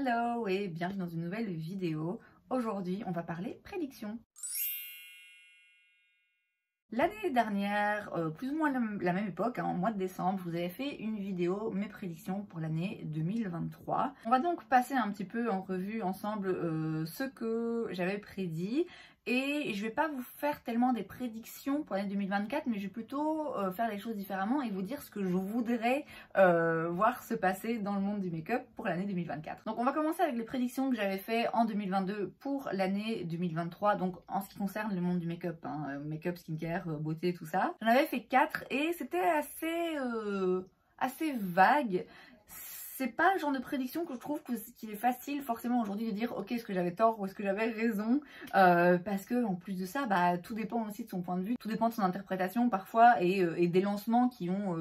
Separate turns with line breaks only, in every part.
Hello et bienvenue dans une nouvelle vidéo. Aujourd'hui, on va parler prédictions. L'année dernière, plus ou moins la même époque, en mois de décembre, je vous avais fait une vidéo, mes prédictions pour l'année 2023. On va donc passer un petit peu en revue ensemble ce que j'avais prédit. Et je vais pas vous faire tellement des prédictions pour l'année 2024, mais je vais plutôt faire les choses différemment et vous dire ce que je voudrais voir se passer dans le monde du make-up pour l'année 2024. Donc on va commencer avec les prédictions que j'avais fait en 2022 pour l'année 2023, donc en ce qui concerne le monde du make-up, make-up, skincare, beauté, tout ça. J'en avais fait 4 et c'était assez vague. C'est pas le genre de prédiction que je trouve qu'il est facile forcément aujourd'hui de dire ok, est-ce que j'avais tort ou est-ce que j'avais raison, parce que en plus de ça, tout dépend aussi de son point de vue, tout dépend de son interprétation parfois et des lancements qui ont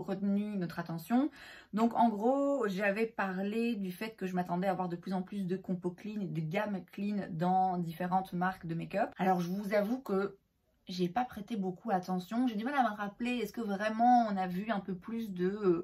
retenu notre attention. Donc en gros, j'avais parlé du fait que je m'attendais à avoir de plus en plus de compos clean et de gammes clean dans différentes marques de make-up. Alors je vous avoue que j'ai pas prêté beaucoup attention, j'ai du mal à me rappeler, est-ce que vraiment on a vu un peu plus de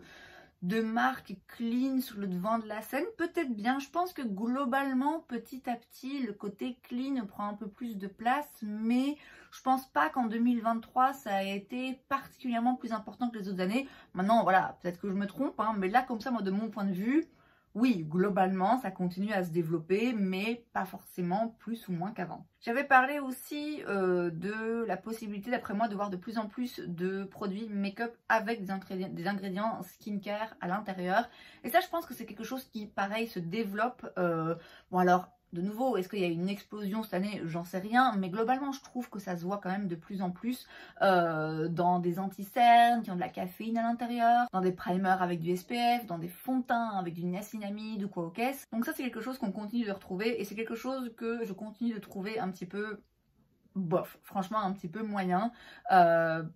marques clean sur le devant de la scène? Peut-être bien, je pense que globalement, petit à petit, le côté clean prend un peu plus de place, mais je pense pas qu'en 2023, ça a été particulièrement plus important que les autres années. Maintenant, voilà, peut-être que je me trompe, mais là, comme ça, moi, de mon point de vue, oui, globalement, ça continue à se développer, mais pas forcément plus ou moins qu'avant. J'avais parlé aussi de la possibilité, d'après moi, de voir de plus en plus de produits make-up avec des ingrédients skincare à l'intérieur. Et ça, je pense que c'est quelque chose qui, pareil, se développe. Bon alors, de nouveau, est-ce qu'il y a une explosion cette année? J'en sais rien, mais globalement, je trouve que ça se voit quand même de plus en plus dans des anti-cernes qui ont de la caféine à l'intérieur, dans des primers avec du SPF, dans des fonds de teint avec du niacinamide ou quoi aux caisses. Donc ça, c'est quelque chose qu'on continue de retrouver et c'est quelque chose que je continue de trouver un petit peu bof, franchement un petit peu moyen,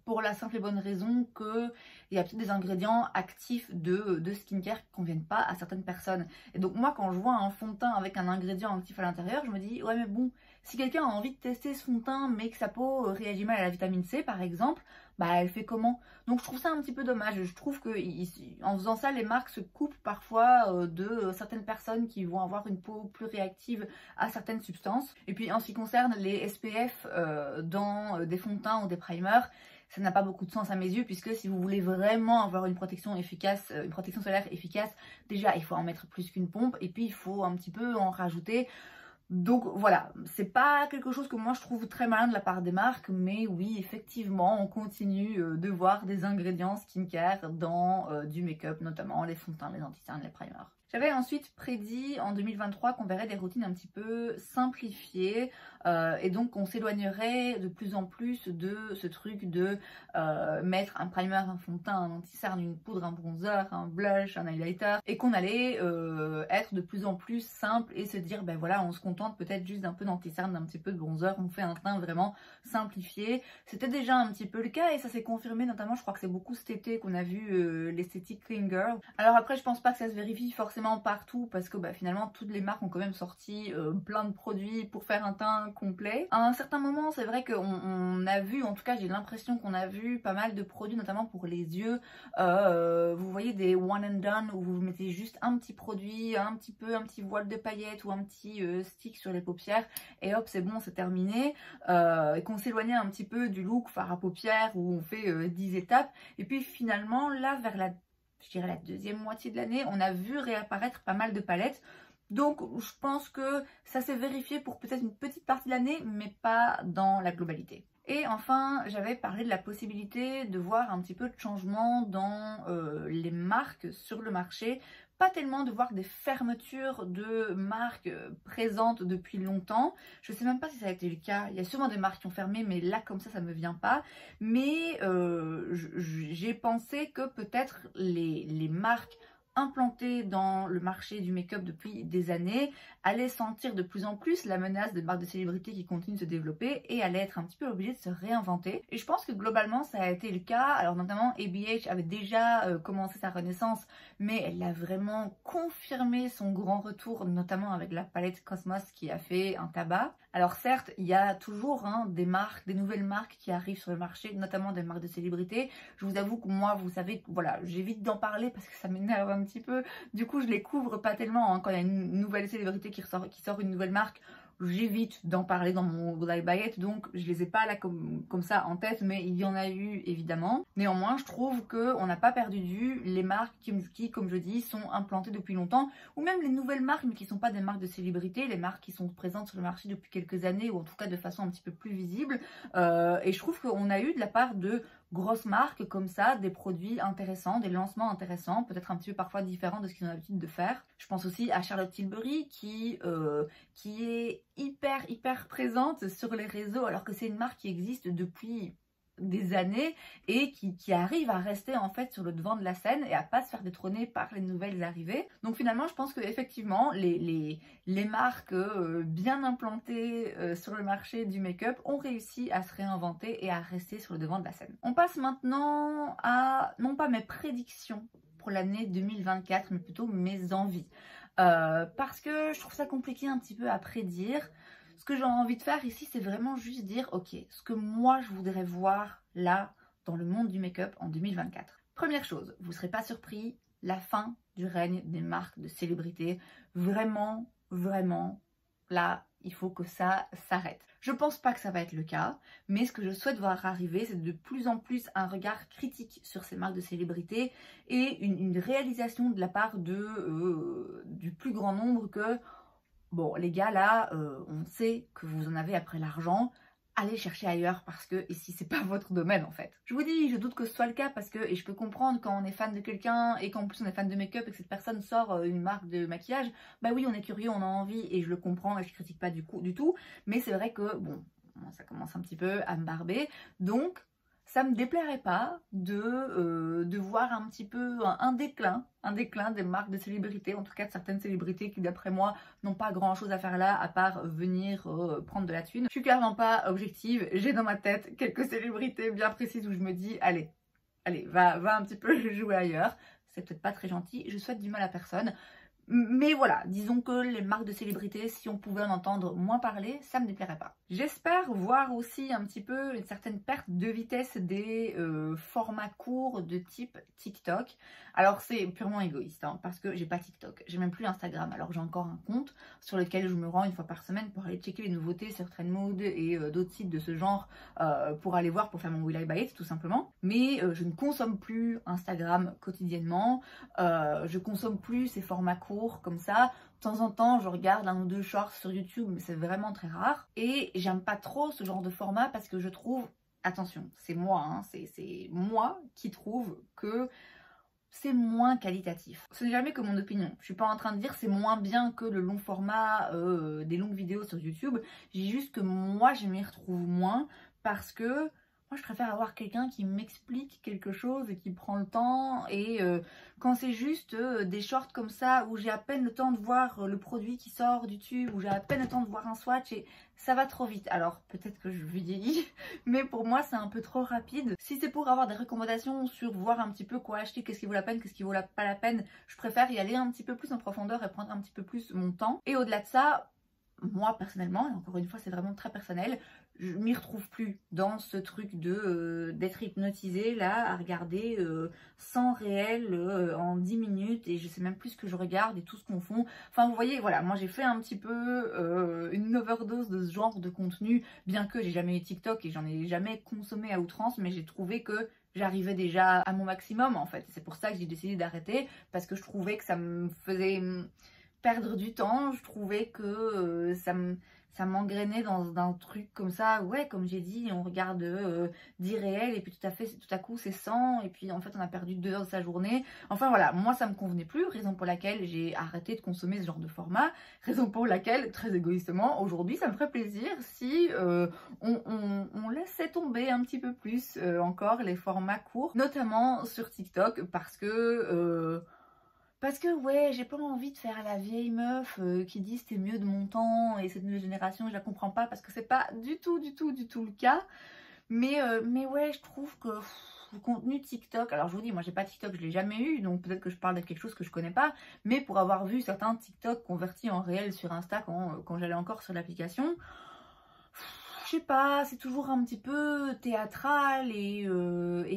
pour la simple et bonne raison que il y a peut-être des ingrédients actifs de skincare qui ne conviennent pas à certaines personnes. Et donc moi quand je vois un fond de teint avec un ingrédient actif à l'intérieur, je me dis ouais mais bon, si quelqu'un a envie de tester ce fond de teint mais que sa peau réagit mal à la vitamine C par exemple, elle fait comment? Donc je trouve ça un petit peu dommage. Je trouve que en faisant ça, les marques se coupent parfois de certaines personnes qui vont avoir une peau plus réactive à certaines substances. Et puis en ce qui concerne les SPF dans des fonds de teint ou des primers, ça n'a pas beaucoup de sens à mes yeux, puisque si vous voulez vraiment avoir une protection efficace, une protection solaire efficace, déjà il faut en mettre plus qu'une pompe et puis il faut un petit peu en rajouter. Donc voilà, c'est pas quelque chose que moi je trouve très malin de la part des marques, mais oui, effectivement, on continue de voir des ingrédients skincare dans du make-up, notamment les fonds de teint, les anti-cernes, les primers. J'avais ensuite prédit en 2023 qu'on verrait des routines un petit peu simplifiées et donc qu'on s'éloignerait de plus en plus de ce truc de mettre un primer, un fond de teint, un anti-cerne, une poudre, un bronzer, un blush, un highlighter et qu'on allait être de plus en plus simple et se dire ben voilà, on se contente peut-être juste d'un peu d'anti-cerne, d'un petit peu de bronzer, on fait un teint vraiment simplifié. C'était déjà un petit peu le cas et ça s'est confirmé, notamment je crois que c'est beaucoup cet été qu'on a vu l'esthétique Clean Girl. Alors après je pense pas que ça se vérifie forcément partout parce que finalement toutes les marques ont quand même sorti plein de produits pour faire un teint complet. À un certain moment c'est vrai qu'on a vu, en tout cas j'ai l'impression qu'on a vu pas mal de produits notamment pour les yeux. Vous voyez des one and done où vous mettez juste un petit produit, un petit voile de paillettes ou un petit stick sur les paupières et hop c'est bon, c'est terminé, et qu'on s'éloignait un petit peu du look fard à paupières où on fait 10 étapes et puis finalement là vers la deuxième moitié de l'année, on a vu réapparaître pas mal de palettes. Donc je pense que ça s'est vérifié pour peut-être une petite partie de l'année, mais pas dans la globalité. Et enfin, j'avais parlé de la possibilité de voir un petit peu de changement dans les marques sur le marché. Pas tellement de voir des fermetures de marques présentes depuis longtemps. Je ne sais même pas si ça a été le cas. Il y a sûrement des marques qui ont fermé, mais là, comme ça ne me vient pas. Mais j'ai pensé que peut-être les marques implantées dans le marché du make-up depuis des années allaient sentir de plus en plus la menace de marques de célébrités qui continuent de se développer et allaient être un petit peu obligées de se réinventer. Et je pense que globalement ça a été le cas. Alors notamment ABH avait déjà commencé sa renaissance, mais elle a vraiment confirmé son grand retour, notamment avec la palette Cosmos qui a fait un tabac. Alors certes, il y a toujours des marques, des nouvelles marques qui arrivent sur le marché, notamment des marques de célébrités. Je vous avoue que moi, vous savez, voilà, j'évite d'en parler parce que ça m'énerve un petit peu. Du coup, je les couvre pas tellement, hein. Quand il y a une nouvelle célébrité qui sort une nouvelle marque, j'évite d'en parler dans mon Will I Buy It, donc je les ai pas là comme ça en tête, mais il y en a eu évidemment. Néanmoins, je trouve qu'on n'a pas perdu de vue les marques qui, comme je dis, sont implantées depuis longtemps, ou même les nouvelles marques, mais qui ne sont pas des marques de célébrité, les marques qui sont présentes sur le marché depuis quelques années, ou en tout cas de façon un petit peu plus visible. Et je trouve qu'on a eu de la part de grosses marques comme ça, des produits intéressants, des lancements intéressants, peut-être un petit peu parfois différents de ce qu'ils ont l'habitude de faire. Je pense aussi à Charlotte Tilbury qui est hyper présente sur les réseaux alors que c'est une marque qui existe depuis des années et qui arrive à rester en fait sur le devant de la scène et à pas se faire détrôner par les nouvelles arrivées. Donc finalement je pense que effectivement les marques bien implantées sur le marché du make-up ont réussi à se réinventer et à rester sur le devant de la scène. On passe maintenant à, non pas mes prédictions pour l'année 2024, mais plutôt mes envies. Parce que je trouve ça compliqué un petit peu à prédire. Ce que j'ai envie de faire ici, c'est vraiment juste dire, ok, ce que moi je voudrais voir là, dans le monde du make-up en 2024. Première chose, vous ne serez pas surpris, la fin du règne des marques de célébrités. Vraiment, là, il faut que ça s'arrête. Je pense pas que ça va être le cas, mais ce que je souhaite voir arriver, c'est de plus en plus un regard critique sur ces marques de célébrités et une réalisation de la part du plus grand nombre que bon, les gars, là, on sait que vous en avez après l'argent. Allez chercher ailleurs parce que ici, c'est pas votre domaine en fait. Je vous dis, je doute que ce soit le cas parce que, et je peux comprendre quand on est fan de quelqu'un et qu'en plus on est fan de make-up et que cette personne sort une marque de maquillage, bah oui, on est curieux, on a envie et je le comprends et je critique pas du tout. Mais c'est vrai que, bon, ça commence un petit peu à me barber. Donc, ça me déplairait pas de voir un petit peu un déclin des marques de célébrités, en tout cas de certaines célébrités qui d'après moi n'ont pas grand chose à faire là à part venir prendre de la thune. Je suis clairement pas objective, j'ai dans ma tête quelques célébrités bien précises où je me dis allez, va un petit peu jouer ailleurs. C'est peut-être pas très gentil, je souhaite du mal à personne. Mais voilà, disons que les marques de célébrités, si on pouvait en entendre moins parler, ça me déplairait pas. J'espère voir aussi un petit peu une certaine perte de vitesse des formats courts de type TikTok. Alors c'est purement égoïste, hein, parce que j'ai pas TikTok, j'ai même plus Instagram. Alors j'ai encore un compte sur lequel je me rends une fois par semaine pour aller checker les nouveautés sur Trendmood et d'autres sites de ce genre pour aller voir, pour faire mon Will I Buy It tout simplement. Mais je ne consomme plus Instagram quotidiennement, je consomme plus ces formats courts comme ça. De temps en temps, je regarde un ou deux shorts sur YouTube, mais c'est vraiment très rare. Et j'aime pas trop ce genre de format parce que je trouve, attention, c'est moi, hein, c'est moi qui trouve que c'est moins qualitatif. Ce n'est jamais que mon opinion. Je suis pas en train de dire c'est moins bien que le long format des longues vidéos sur YouTube. Je dis juste que moi, je m'y retrouve moins parce que moi, je préfère avoir quelqu'un qui m'explique quelque chose et qui prend le temps. Et quand c'est juste des shorts comme ça, où j'ai à peine le temps de voir le produit qui sort du tube, où j'ai à peine le temps de voir un swatch, et ça va trop vite. Alors, peut-être que je vieillis, mais pour moi, c'est un peu trop rapide. Si c'est pour avoir des recommandations sur voir un petit peu quoi acheter, qu'est-ce qui vaut la peine, qu'est-ce qui vaut pas la peine, je préfère y aller un petit peu plus en profondeur et prendre un petit peu plus mon temps. Et au-delà de ça, moi personnellement, et encore une fois c'est vraiment très personnel, je m'y retrouve plus dans ce truc de d'être hypnotisée là à regarder 100 réels en 10 minutes et je sais même plus ce que je regarde et tout se confond. Enfin vous voyez, voilà, moi j'ai fait un petit peu une overdose de ce genre de contenu, bien que j'ai jamais eu TikTok et j'en ai jamais consommé à outrance, mais j'ai trouvé que j'arrivais déjà à mon maximum en fait. C'est pour ça que j'ai décidé d'arrêter, parce que je trouvais que ça me faisait perdre du temps, je trouvais que ça m'engrainait dans un truc comme ça, ouais, comme j'ai dit, on regarde 10 réels et puis tout à coup c'est 100 et puis en fait on a perdu 2 heures de sa journée. Enfin voilà, moi ça me convenait plus, raison pour laquelle j'ai arrêté de consommer ce genre de format, raison pour laquelle, très égoïstement, aujourd'hui ça me ferait plaisir si on laissait tomber un petit peu plus encore les formats courts, notamment sur TikTok, parce que ouais, j'ai pas envie de faire la vieille meuf qui dit c'était mieux de mon temps et cette nouvelle génération, je la comprends pas parce que c'est pas du tout le cas. Mais ouais, je trouve que le contenu TikTok, alors je vous dis, moi j'ai pas TikTok, je l'ai jamais eu, donc peut-être que je parle de quelque chose que je connais pas, mais pour avoir vu certains TikTok convertis en réel sur Insta quand j'allais encore sur l'application, je sais pas, c'est toujours un petit peu théâtral et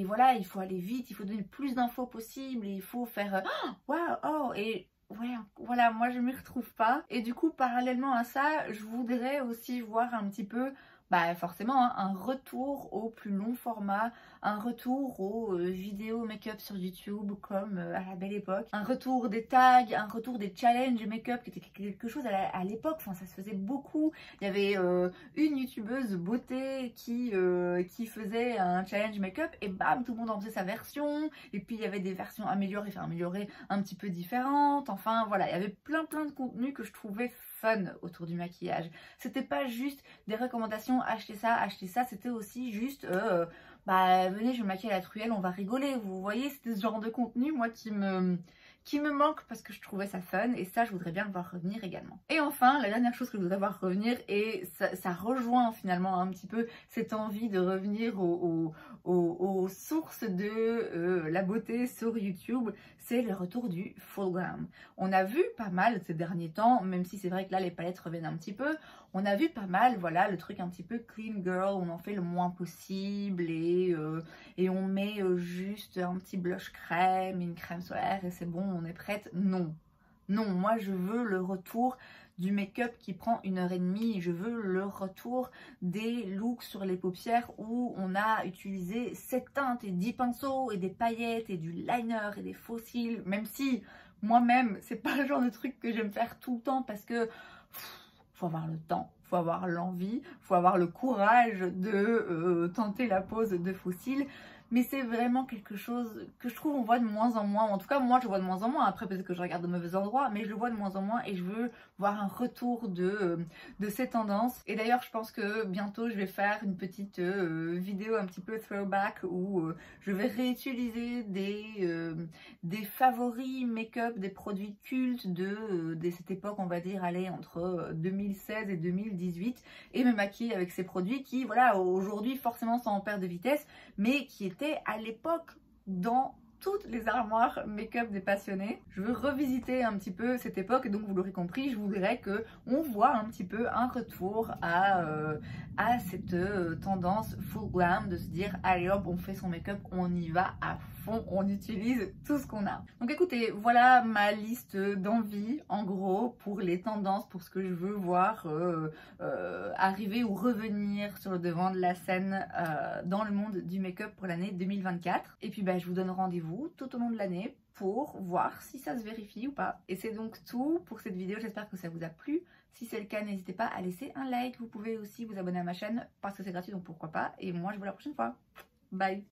voilà, il faut aller vite, il faut donner le plus d'infos possible et il faut faire waouh, oh, et ouais, voilà, moi je m'y retrouve pas. Et du coup, parallèlement à ça, je voudrais aussi voir un petit peu, bah forcément, hein, un retour au plus long format, un retour aux vidéos make-up sur YouTube comme à la belle époque, un retour des tags, un retour des challenges make-up qui était quelque chose à l'époque, enfin ça se faisait beaucoup. Il y avait une youtubeuse beauté qui faisait un challenge make-up et bam, tout le monde en faisait sa version. Et puis il y avait des versions améliorées, enfin améliorées un petit peu différentes. Enfin voilà, il y avait plein de contenus que je trouvais fun autour du maquillage. C'était pas juste des recommandations, achetez ça, c'était aussi juste bah venez, je me maquille à la truelle, on va rigoler. Vous voyez, c'était ce genre de contenu moi qui me manque parce que je trouvais ça fun et ça je voudrais bien le voir revenir également. Et enfin la dernière chose que je voudrais voir revenir, et ça rejoint finalement un petit peu cette envie de revenir aux sources de la beauté sur YouTube, c'est le retour du full glam. On a vu pas mal ces derniers temps, même si c'est vrai que là les palettes reviennent un petit peu, on a vu pas mal, voilà, le truc un petit peu clean girl, on en fait le moins possible et on met juste un petit blush crème, une crème solaire et c'est bon, on est prête. Non, non, moi je veux le retour du make-up qui prend 1h30, je veux le retour des looks sur les paupières où on a utilisé 7 teintes et 10 pinceaux et des paillettes et du liner et des faux cils, même si moi-même c'est pas le genre de truc que j'aime faire tout le temps parce que faut avoir le temps, faut avoir l'envie, faut avoir le courage de tenter la pose de faux cils. Mais c'est vraiment quelque chose que je trouve on voit de moins en moins. En tout cas, moi, je vois de moins en moins. Après, peut-être que je regarde de mauvais endroits, mais je le vois de moins en moins et je veux voir un retour de ces tendances. Et d'ailleurs, je pense que bientôt, je vais faire une petite vidéo un petit peu throwback où je vais réutiliser des favoris make-up, des produits cultes de cette époque, on va dire, allez, entre 2016 et 2018 et me maquiller avec ces produits qui, voilà, aujourd'hui, forcément, sont en perte de vitesse, mais qui étaient à l'époque dans toutes les armoires make-up des passionnés. Je veux revisiter un petit peu cette époque et donc vous l'aurez compris, je voudrais que on voit un petit peu un retour à cette tendance full glam de se dire allez hop, on fait son make-up, on y va à fond, on utilise tout ce qu'on a. Donc écoutez, voilà ma liste d'envies en gros pour les tendances, pour ce que je veux voir arriver ou revenir sur le devant de la scène dans le monde du make-up pour l'année 2024. Et puis bah, je vous donne rendez-vous tout au long de l'année pour voir si ça se vérifie ou pas. Et c'est donc tout pour cette vidéo, j'espère que ça vous a plu. Si c'est le cas, n'hésitez pas à laisser un like. Vous pouvez aussi vous abonner à ma chaîne parce que c'est gratuit, donc pourquoi pas. Et moi, je vous vois la prochaine fois. Bye!